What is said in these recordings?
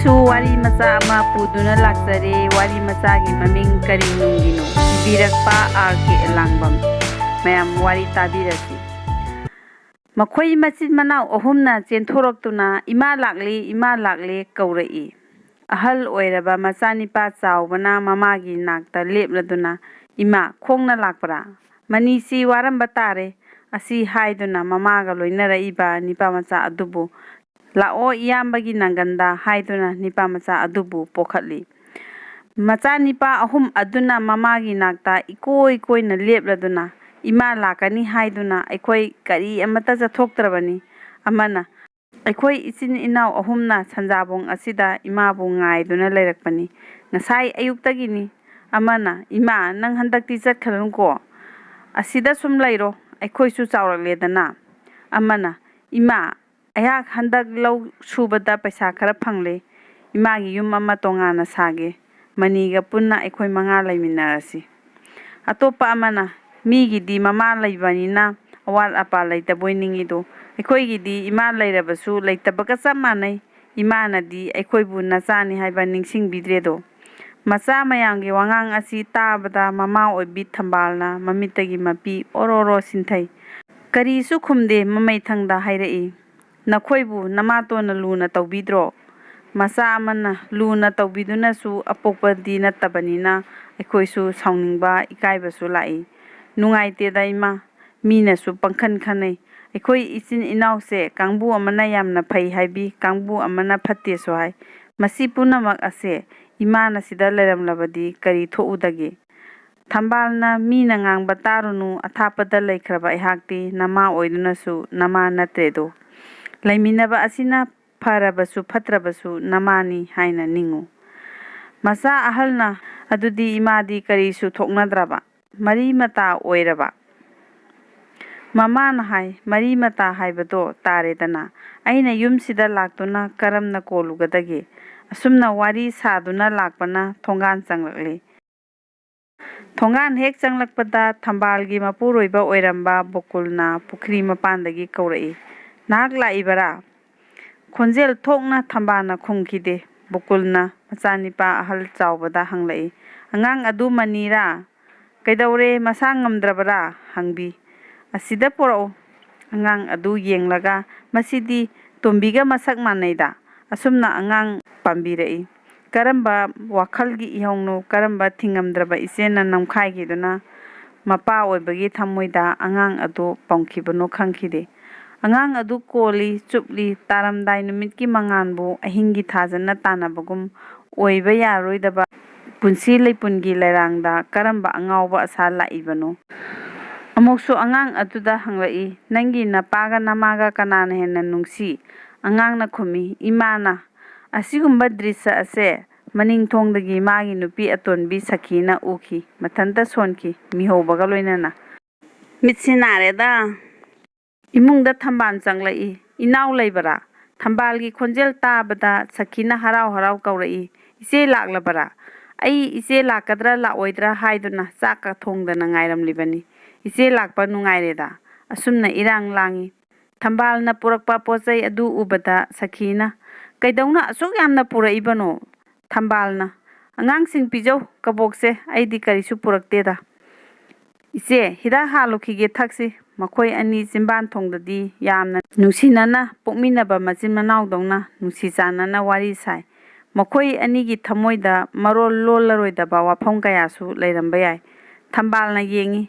ꯉꯁꯤꯁꯨ ꯋꯥꯔꯤ ꯃꯆꯥ ꯑꯃ ꯄꯨꯗꯨꯅ ꯂꯥꯛꯆꯔꯦ. ꯋꯥꯔꯤ ꯃꯆꯥꯒꯤ ꯃꯃꯤꯡ ꯀꯔꯤ ꯅꯨꯡꯒꯤꯅꯣ? ꯏꯕꯤꯔꯛꯄ ꯑꯥꯔ.ꯀꯦ. ꯑꯦꯂꯥꯡꯕꯝ. ꯃꯌꯥꯝ ꯋꯥꯔꯤ ꯇꯥꯕꯤꯔꯁꯤ. ꯃꯈꯣꯏ ꯃꯆꯤꯟ ꯃꯅꯥꯎ ꯑꯍꯨꯝꯅ ꯆꯦꯟꯊꯣꯔꯛꯇꯨꯅ ꯏꯃꯥ ꯂꯥꯛꯂꯦ, ꯏꯃꯥ ꯂꯥꯛꯂꯦ ꯀꯧꯔꯛꯏ. ꯑꯍꯜ ꯑꯣꯏꯔꯕ ꯃꯆꯥꯅꯤꯄꯥ ꯆꯥꯎꯕꯅ ꯃꯃꯥꯒꯤ ꯅꯥꯛꯇ ꯂꯦꯞꯂꯗꯨꯅ, "ꯏꯃꯥ, ꯈꯣꯡꯅ ꯂꯥꯛꯄꯔꯥ? ꯃꯅꯤꯁꯤ ꯋꯥꯔꯝꯕ ꯇꯥꯔꯦ" ꯑꯁꯤ ꯍꯥꯏꯗꯨꯅ ꯃꯃꯥꯒ ꯂꯣꯏꯅꯔꯛꯏꯕ ꯅꯤꯄꯥꯃꯆꯥ ꯑꯗꯨꯕꯨ "ꯂꯥꯛꯑꯣ ꯏꯌꯥꯝꯕꯒꯤ ꯅꯪꯒꯟꯗ" ꯍꯥꯏꯗꯨꯅ ꯅꯤꯄꯥꯃꯆꯥ ꯑꯗꯨꯕꯨ ꯄꯣꯛꯈꯠꯂꯤ. ꯃꯆꯥꯅꯤꯄꯥ ꯑꯍꯨꯝ ꯑꯗꯨꯅ ꯃꯃꯥꯒꯤ ꯅꯥꯛꯇ ꯏꯀꯣꯏ ꯀꯣꯏꯅ ꯂꯦꯞꯂꯗꯨꯅ ꯏꯃꯥ ꯂꯥꯛꯀꯅꯤ ꯍꯥꯏꯗꯨꯅ ꯑꯩꯈꯣꯏ ꯀꯔꯤ ꯑꯃꯠꯇ ꯆꯠꯊꯣꯛꯇ꯭ꯔꯕꯅꯤ. ꯑꯃꯅ, "ꯑꯩꯈꯣꯏ ꯏꯆꯤꯟ ꯏꯅꯥꯎ ꯑꯍꯨꯝꯅ ꯁꯟꯖꯥꯕꯨꯡ ꯑꯁꯤꯗ ꯏꯃꯥꯕꯨ ꯉꯥꯏꯗꯨꯅ ꯂꯩꯔꯛꯄꯅꯤ. ꯉꯁꯥꯏ ꯑꯌꯨꯛꯇꯒꯤꯅꯤ." ꯑꯃꯅ, "ꯏꯃꯥ, ꯅꯪ ꯍꯟꯗꯛꯇꯤ ꯆꯠꯈ꯭ꯔꯅꯨꯀꯣ. ꯑꯁꯤꯗ ꯁꯨꯝ ꯂꯩꯔꯣ. ꯑꯩꯈꯣꯏꯁꯨ ꯆꯥꯎꯔꯛꯂꯦꯗꯅ." ꯑꯃꯅ, "ꯏꯃꯥ, ꯑꯩꯍꯥꯛ ꯍꯟꯗꯛ ꯂꯧ ꯁꯨꯕꯗ ꯄꯩꯁꯥ ꯈꯔ ꯐꯪꯂꯦ. ꯏꯃꯥꯒꯤ ꯌꯨꯝ ꯑꯃ ꯇꯣꯉꯥꯟꯅ ꯁꯥꯒꯦ. ꯃꯅꯤꯒ ꯄꯨꯟꯅ ꯑꯩꯈꯣꯏ 5 ꯂꯩꯃꯤꯟꯅꯔꯁꯤ." ꯑꯇꯣꯞꯄ ꯑꯃꯅ, "ꯃꯤꯒꯤꯗꯤ ꯃꯃꯥ ꯂꯩꯕꯅꯤꯅ ꯑꯋꯥꯠ ꯑꯄꯥ ꯂꯩꯇꯕꯣꯏ ꯅꯤꯡꯏꯗꯣ. ꯑꯩꯈꯣꯏꯒꯤꯗꯤ ꯏꯃꯥ ꯂꯩꯔꯕꯁꯨ ꯂꯩꯇꯕꯒ ꯆꯞ ꯃꯥꯟꯅꯩ. ꯏꯃꯥꯅꯗꯤ ꯑꯩꯈꯣꯏꯕꯨ ꯅꯆꯥꯅꯤ ꯍꯥꯏꯕ ꯅꯤꯡꯁꯤꯡꯕꯤꯗ꯭ꯔꯦꯗꯣ." ꯃꯆꯥ ꯃꯌꯥꯝꯒꯤ ꯋꯥꯉꯥꯡ ꯑꯁꯤ ꯇꯥꯕꯗ ꯃꯃꯥ ꯑꯣꯏꯕꯤ ꯊꯝꯕꯥꯜꯅ ꯃꯃꯤꯠꯇꯒꯤ ꯃꯄꯤ ꯑꯣꯔꯣꯔꯣ ꯁꯤꯟꯊꯩ. ꯀꯔꯤꯁꯨ ꯈꯨꯝꯗꯦ. ꯃꯃꯩꯊꯪꯗ ꯍꯥꯏꯔꯛꯏ, "ꯅꯈꯣꯏꯕꯨ ꯅꯃꯥꯇꯣꯟꯅ ꯂꯨꯅ ꯇꯧꯕꯤꯗ꯭ꯔꯣ?" ꯃꯆꯥ ꯑꯃꯅ, "ꯂꯨꯅ ꯇꯧꯕꯤꯗꯨꯅꯁꯨ ꯑꯄꯣꯛꯄꯗꯤ ꯅꯠꯇꯕꯅꯤꯅ ꯑꯩꯈꯣꯏꯁꯨ ꯁꯥꯎꯅꯤꯡꯕ ꯏꯀꯥꯏꯕꯁꯨ ꯂꯥꯛꯏ. ꯅꯨꯡꯉꯥꯏꯇꯦꯗ ꯏꯃꯥ. ꯃꯤꯅꯁꯨ ꯄꯪꯈꯟ ꯈꯟꯅꯩ. ꯑꯩꯈꯣꯏ ꯏꯆꯤꯟ ꯏꯅꯥꯎꯁꯦ ꯀꯥꯡꯕꯨ ꯑꯃꯅ ꯌꯥꯝꯅ ꯐꯩ ꯍꯥꯏꯕꯤ, ꯀꯥꯡꯕꯨ ꯑꯃꯅ ꯐꯠꯇꯦꯁꯨ ꯍꯥꯏ. ꯃꯁꯤ ꯄꯨꯝꯅꯃꯛ ꯑꯁꯦ ꯏꯃꯥꯅ ꯁꯤꯗ ꯂꯩꯔꯝꯂꯕꯗꯤ ꯀꯔꯤ ꯊꯣꯛꯎꯗꯒꯦ?" ꯊꯝꯕꯥꯜꯅ, "ꯃꯤꯅ ꯉꯥꯡꯕ ꯇꯥꯔꯨꯅꯨ. ꯑꯊꯥꯞꯄꯗ ꯂꯩꯈ꯭ꯔꯕ ꯑꯩꯍꯥꯛꯇꯤ ꯅꯃꯥ ꯑꯣꯏꯗꯨꯅꯁꯨ ꯅꯃꯥ ꯅꯠꯇ꯭ꯔꯦꯗꯣ. ꯂꯩꯃꯤꯟꯅꯕ ꯑꯁꯤꯅ ꯐꯔꯕꯁꯨ ꯐꯠꯇ꯭ꯔꯕꯁꯨ ꯅꯃꯥꯅꯤ ꯍꯥꯏꯅ ꯅꯤꯡꯉꯨ." ꯃꯆꯥ ꯑꯍꯜꯅ, "ꯑꯗꯨꯗꯤ ꯏꯃꯥꯗꯤ ꯀꯔꯤꯁꯨ ꯊꯣꯛꯅꯗ꯭ꯔꯕ? ꯃꯔꯤ ꯃꯇꯥ ꯑꯣꯏꯔꯕ?" ꯃꯃꯥꯅ ꯍꯥꯏ, "ꯃꯔꯤ ꯃꯇꯥ ꯍꯥꯏꯕꯗꯣ ꯇꯥꯔꯦꯗꯅ. ꯑꯩꯅ ꯌꯨꯝꯁꯤꯗ ꯂꯥꯛꯇꯨꯅ ꯀꯔꯝꯅ ꯀꯣꯜꯂꯨꯒꯗꯒꯦ?" ꯑꯁꯨꯝꯅ ꯋꯥꯔꯤ ꯁꯥꯗꯨꯅ ꯂꯥꯛꯄꯅ ꯊꯣꯡꯒꯥꯟ ꯆꯪꯂꯛꯂꯦ. ꯊꯣꯡꯒꯥꯟ ꯍꯦꯛ ꯆꯪꯂꯛꯄꯗ ꯊꯝꯕꯥꯜꯒꯤ ꯃꯄꯨꯔꯣꯏꯕ ꯑꯣꯏꯔꯝꯕ ꯕꯨꯀꯨꯜꯅ ꯄꯨꯈ꯭ꯔꯤ ꯃꯄꯥꯟꯗꯒꯤ ꯀꯧꯔꯛꯏ, "ꯅꯍꯥꯛ ꯂꯥꯛꯏꯕꯔꯥ?" ꯈꯣꯟꯖꯦꯜ ꯊꯣꯛꯅ ꯊꯝꯕꯥꯜꯅ ꯈꯨꯝꯈꯤꯗꯦ. ꯕꯨꯀꯨꯜꯅ ꯃꯆꯥꯅꯤꯄꯥ ꯑꯍꯜ ꯆꯥꯎꯕꯗ ꯍꯪꯂꯛꯏ, "ꯑꯉꯥꯡ ꯑꯗꯨ ꯃꯅꯤꯔꯥ? ꯀꯩꯗꯧꯔꯦ, ꯃꯁꯥ ꯉꯝꯗ꯭ꯔꯕꯔꯥ?" ꯍꯪꯕꯤ. "ꯑꯁꯤꯗ ꯄꯨꯔꯛꯎ." ꯑꯉꯥꯡ ꯑꯗꯨ ꯌꯦꯡꯂꯒ, "ꯃꯁꯤꯗꯤ ꯇꯣꯝꯕꯤꯒ ꯃꯁꯛ ꯃꯥꯟꯅꯩꯗ." ꯑꯁꯨꯝꯅ ꯑꯉꯥꯡ ꯄꯥꯝꯕꯤꯔꯛꯏ. ꯀꯔꯝꯕ ꯋꯥꯈꯜꯒꯤ ꯏꯍꯧꯅꯣ, ꯀꯔꯝꯕ ꯊꯤꯉꯝꯗ꯭ꯔꯕ ꯏꯆꯦꯅ ꯅꯝꯈꯥꯏꯈꯤꯗꯨꯅ ꯃꯄꯥ ꯑꯣꯏꯕꯒꯤ ꯊꯃꯣꯏꯗ ꯑꯉꯥꯡ ꯑꯗꯨ ꯄꯝꯈꯤꯕꯅꯣ ꯈꯪꯈꯤꯗꯦ. ꯑꯉꯥꯡ ꯑꯗꯨ ꯀꯣꯜꯂꯤ, ꯆꯨꯞꯂꯤ. ꯇꯥꯔꯝꯗꯥꯏ ꯅꯨꯃꯤꯠꯀꯤ ꯃꯉꯥꯜꯕꯨ ꯑꯍꯤꯡꯒꯤ ꯊꯥꯖꯅ ꯇꯥꯟꯅꯕꯒꯨꯝ ꯑꯣꯏꯕ ꯌꯥꯔꯣꯏꯗꯕ ꯄꯨꯟꯁꯤ ꯂꯩꯄꯨꯟꯒꯤ ꯂꯩꯔꯥꯡꯗ ꯀꯔꯝꯕ ꯑꯉꯥꯎꯕ ꯑꯁꯥ ꯂꯥꯛꯏꯕꯅꯣ? ꯑꯃꯨꯛꯁꯨ ꯑꯉꯥꯡ ꯑꯗꯨꯗ ꯍꯪꯂꯛꯏ, "ꯅꯪꯒꯤ ꯅꯄꯥꯒ ꯅꯃꯥꯒ ꯀꯅꯥꯅ ꯍꯦꯟꯅ ꯅꯨꯡꯁꯤ?" ꯑꯉꯥꯡꯅ ꯈꯨꯝꯃꯤ, "ꯏꯃꯥꯅ." ꯑꯁꯤꯒꯨꯝꯕ ꯗ꯭ꯔꯤꯁ꯭ꯌ ꯑꯁꯦ ꯃꯅꯤꯡꯊꯣꯡꯗꯒꯤ ꯃꯥꯒꯤ ꯅꯨꯄꯤ ꯑꯇꯣꯟꯕꯤ ꯁꯈꯤꯅ ꯎꯈꯤ. ꯃꯊꯟꯇ ꯁꯣꯟꯈꯤ, ꯃꯤꯍꯧꯕꯒ ꯂꯣꯏꯅꯅ. "ꯃꯤꯠꯁꯤ ꯅꯥꯔꯦꯗ." ꯏꯃꯨꯡꯗ ꯊꯝꯕꯥꯜ ꯆꯪꯂꯛꯏ. "ꯏꯅꯥꯎ ꯂꯩꯕꯔꯥ?" ꯊꯝꯕꯥꯜꯒꯤ ꯈꯣꯟꯖꯦꯜ ꯇꯥꯕꯗ ꯁꯈꯤꯅ ꯍꯔꯥꯎ ꯍꯔꯥꯎ ꯀꯧꯔꯛꯏ, "ꯏꯆꯦ ꯂꯥꯛꯂꯕꯔꯥ? ꯑꯩ ꯏꯆꯦ ꯂꯥꯛꯀꯗ꯭ꯔꯥ ꯂꯥꯛꯑꯣꯏꯗ꯭ꯔꯥ ꯍꯥꯏꯗꯨꯅ ꯆꯥꯛꯀ ꯊꯣꯡꯗꯅ ꯉꯥꯏꯔꯝꯂꯤꯕꯅꯤ. ꯏꯆꯦ ꯂꯥꯛꯄ ꯅꯨꯡꯉꯥꯏꯔꯦꯗ." ꯑꯁꯨꯝꯅ ꯏꯔꯥꯡ ꯂꯥꯡꯏ. ꯊꯝꯕꯥꯜꯅ ꯄꯨꯔꯛꯄ ꯄꯣꯠꯆꯩ ꯑꯗꯨ ꯎꯕꯗ ꯁꯈꯤꯅ, "ꯀꯩꯗꯧꯅ ꯑꯁꯨꯛ ꯌꯥꯝꯅ ꯄꯨꯔꯛꯏꯕꯅꯣ?" ꯊꯝꯕꯥꯜꯅ, "ꯑꯉꯥꯡꯁꯤꯡ ꯄꯤꯖꯧ ꯀꯕꯣꯛꯁꯦ. ꯑꯩꯗꯤ ꯀꯔꯤꯁꯨ ꯄꯨꯔꯛꯇꯦꯗ." "ꯏꯆꯦ, ꯍꯤꯗꯥꯛ ꯍꯥꯜꯂꯨꯈꯤꯒꯦ, ꯊꯛꯁꯤ." ꯃꯈꯣꯏ ꯑꯅꯤ ꯆꯤꯟꯕꯥꯟꯊꯣꯡꯗꯗꯤ ꯌꯥꯝꯅ ꯅꯨꯡꯁꯤꯅꯅ, ꯄꯣꯛꯃꯤꯟꯅꯕ ꯃꯆꯤꯟ ꯃꯅꯥꯎꯗꯧꯅ ꯅꯨꯡꯁꯤ ꯆꯥꯟꯅꯅ ꯋꯥꯔꯤ ꯁꯥꯏ. ꯃꯈꯣꯏ ꯑꯅꯤꯒꯤ ꯊꯃꯣꯏꯗ ꯃꯔꯣꯜ ꯂꯣꯜꯂꯔꯣꯏꯗꯕ ꯋꯥꯐꯝ ꯀꯌꯥꯁꯨ ꯂꯩꯔꯝꯕ ꯌꯥꯏ. ꯊꯝꯕꯥꯜꯅ ꯌꯦꯡꯏ.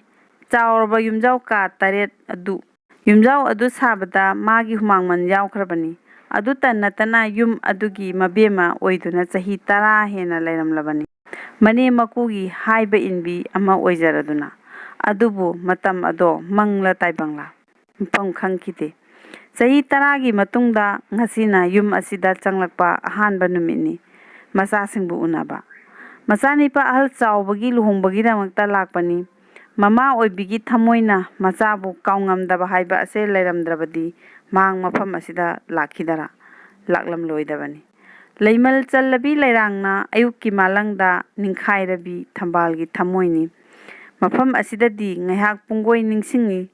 ꯆꯥꯎꯔꯕ ꯌꯨꯝꯖꯥꯎ ꯀꯥ 8 ꯑꯗꯨ. ꯌꯨꯝꯖꯥꯎ ꯑꯗꯨ ꯁꯥꯕꯗ ꯃꯥꯒꯤ ꯍꯨꯃꯥꯡꯃꯟ ꯌꯥꯎꯈ꯭ꯔꯕꯅꯤ. ꯑꯗꯨꯇ ꯅꯠꯇꯅ ꯌꯨꯝ ꯑꯗꯨꯒꯤ ꯃꯕꯦꯝꯃ ꯑꯣꯏꯗꯨꯅ ꯆꯍꯤ 10 ꯍꯦꯟꯅ ꯂꯩꯔꯝꯂꯕꯅꯤ. ꯃꯅꯦꯝ ꯃꯀꯨꯒꯤ ꯍꯥꯏꯕ ꯏꯟꯕꯤ ꯑꯃ ꯑꯣꯏꯖꯔꯗꯨꯅ. ꯑꯗꯨꯕꯨ ꯃꯇꯝ ꯑꯗꯣ ꯃꯪꯂꯥ ꯇꯥꯏꯕꯪꯂꯥ? ꯃꯐꯝ ꯈꯪꯈꯤꯗꯦ. ꯆꯍꯤ 10ꯒꯤ ꯃꯇꯨꯡꯗ ꯉꯁꯤꯅ ꯌꯨꯝ ꯑꯁꯤꯗ ꯆꯪꯂꯛꯄ ꯑꯍꯥꯟꯕ ꯅꯨꯃꯤꯠꯅꯤ. ꯃꯆꯥꯁꯤꯡꯕꯨ ꯎꯅꯕ. ꯃꯆꯥꯅꯤꯄꯥ ꯑꯍꯜ ꯆꯥꯎꯕꯒꯤ ꯂꯨꯍꯣꯡꯕꯒꯤꯗꯃꯛꯇ ꯂꯥꯛꯄꯅꯤ. ꯃꯃꯥ ꯑꯣꯏꯕꯤꯒꯤ ꯊꯃꯣꯏꯅ ꯃꯆꯥꯕꯨ ꯀꯥꯎꯉꯝꯗꯕ ꯍꯥꯏꯕ ꯑꯁꯦ ꯂꯩꯔꯝꯗ꯭ꯔꯕꯗꯤ ꯃꯍꯥꯛ ꯃꯐꯝ ꯑꯁꯤꯗ ꯂꯥꯛꯈꯤꯗꯔꯥ? ꯂꯥꯛꯂꯝꯂꯣꯏꯗꯕꯅꯤ. ꯂꯩꯃꯜ ꯆꯜꯂꯕꯤ ꯂꯩꯔꯥꯡꯅ ꯑꯌꯨꯛꯀꯤ ꯃꯥꯂꯪꯗ ꯅꯤꯡꯈꯥꯏꯔꯕꯤ ꯊꯝꯕꯥꯜꯒꯤ ꯊꯃꯣꯏꯅꯤ. ꯃꯐꯝ ꯑꯁꯤꯗꯗꯤ ꯉꯥꯏꯍꯥꯛ ꯄꯨꯡꯒꯣꯏ ꯅꯤꯡꯁꯤꯡꯏ.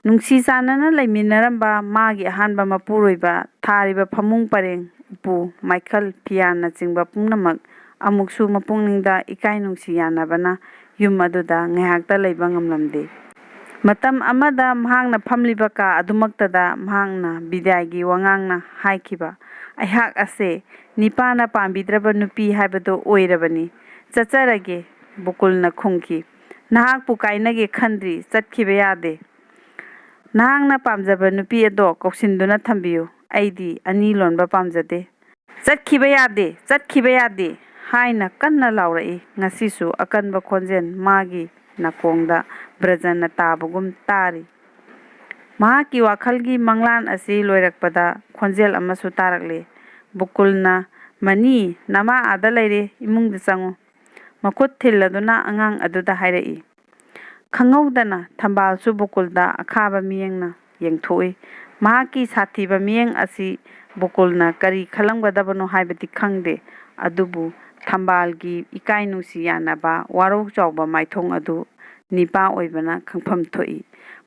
ꯅꯨꯡꯁꯤ ꯆꯥꯟꯅꯅ ꯂꯩꯃꯤꯟꯅꯔꯝꯕ ꯃꯥꯒꯤ ꯑꯍꯥꯟꯕ ꯃꯄꯨꯔꯣꯏꯕ, ꯊꯥꯔꯤꯕ ꯐꯃꯨꯡ ꯄꯔꯦꯡ, upu, maikhal, fiyannachingba pumnamak amuksu mapukningda ikai nungsi yanabana yum aduda ngaihakta leiba ngamlamde. Matam amada mahakna famliba ka adumaktada mahakna bidyaigi wangangna haikhiba, aihak ase nipana pambidraba nupi haibado oirabani, chacharage. Bukulna khungki, nahakpu kainage khandri, chatkhiba yade. Nahakna pamjaba nupi ado kausinduna thambiyu, aidi ani lonba pamjade. Chatkhiba yade haina kanna laurai, ngasisu akanba khonjen magi nakongda brajana tabagum tari. Mahaki wakhalgi manglan asi loirakpada khonjel amasu tarakle. Bukulna mani nama ada leire imungda chango. Makut thiladuna angang aduda hairai. Khanghaudana thambalsu bukulda akhaba miyengna yengthoi. Mahaki sathiba miyeng asi bukulna kari khalamgadabano haibati khangde. Adubu thambalgi ikai nungsi yanaba warok chawba maithong adu nipa oibana khangpham thoi.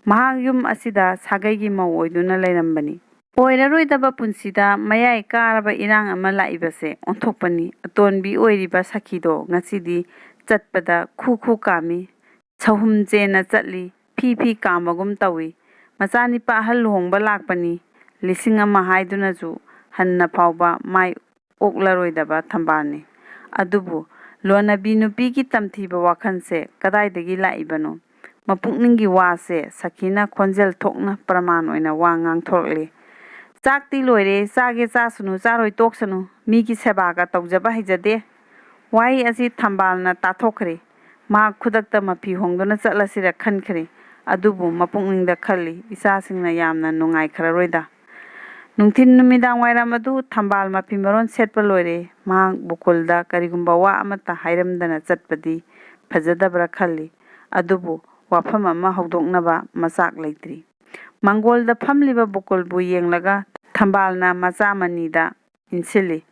Mahak yum asida sagaigi mau oiduna leirambani. Oiraroidaba punsida mayai karaba irang ama laibase onthokpani. Atonbi oiriba sakhido ngasidi chatpada khu kami. Chahum chena chatli fi kamagum tawi. Machanipa ahal luhongba lakpani. Lising ama haidunaju hanna phawba mai oklaroidaba thambani. Adubu lonabi nupigi tamthiba wakhanse kadaidagi laibano. Mapukningi wase sakhina khonjel thokna praman oina wa ngangthorle. Chakti loire chage chasunu charoi toksanu migi sebaga tawjaba haijade. Wai asi thambalna tathokre. Ma khudakta mapi hongdona chatlasira khankhre. Adubu mapukningda khali isasingna yamna nungai khararoida. Nungthin numidang wairam adu thambal mapi maron setpa loire. Ma bukulda karigumba wa amata hairamdana chatpadi phajadabra khali. Adubu wafam ama hawdoknaba masak leitri. Mangolda famliba bukulbu yenglaga thambalna macha manida insili.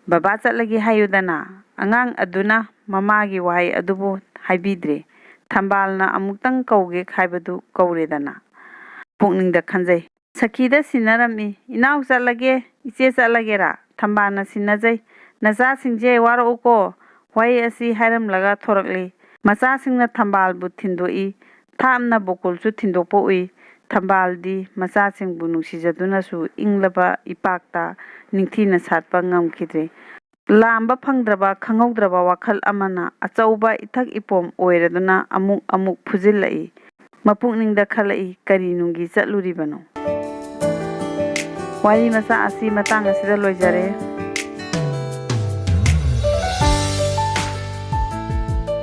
Baba chatlagi hayudana angang aduna mamagi wahai adubu haibidre. Thambalna amuktang kauge haibadu kauredana. Pukningda khanjai. Sakhida sinarami inaw chatlage iche chatlagera thambalna sinajai. Nacha singje waro uko wai asi hairamlaga thorakli. Macha singna thambalbu thindoi. Thamna bukulsu thindokpa ui. Thambaldi macha singbu nungsijaduna inglaba ipakta ningthina satpa ngamkhidre. Lamba phangdraba khangaudraba wakhal amana achauba ithak ipom oiraduna amuk phujillai. Mapukningda khalai kari nungi chatluribano. Wari macha asi matang asida loijare.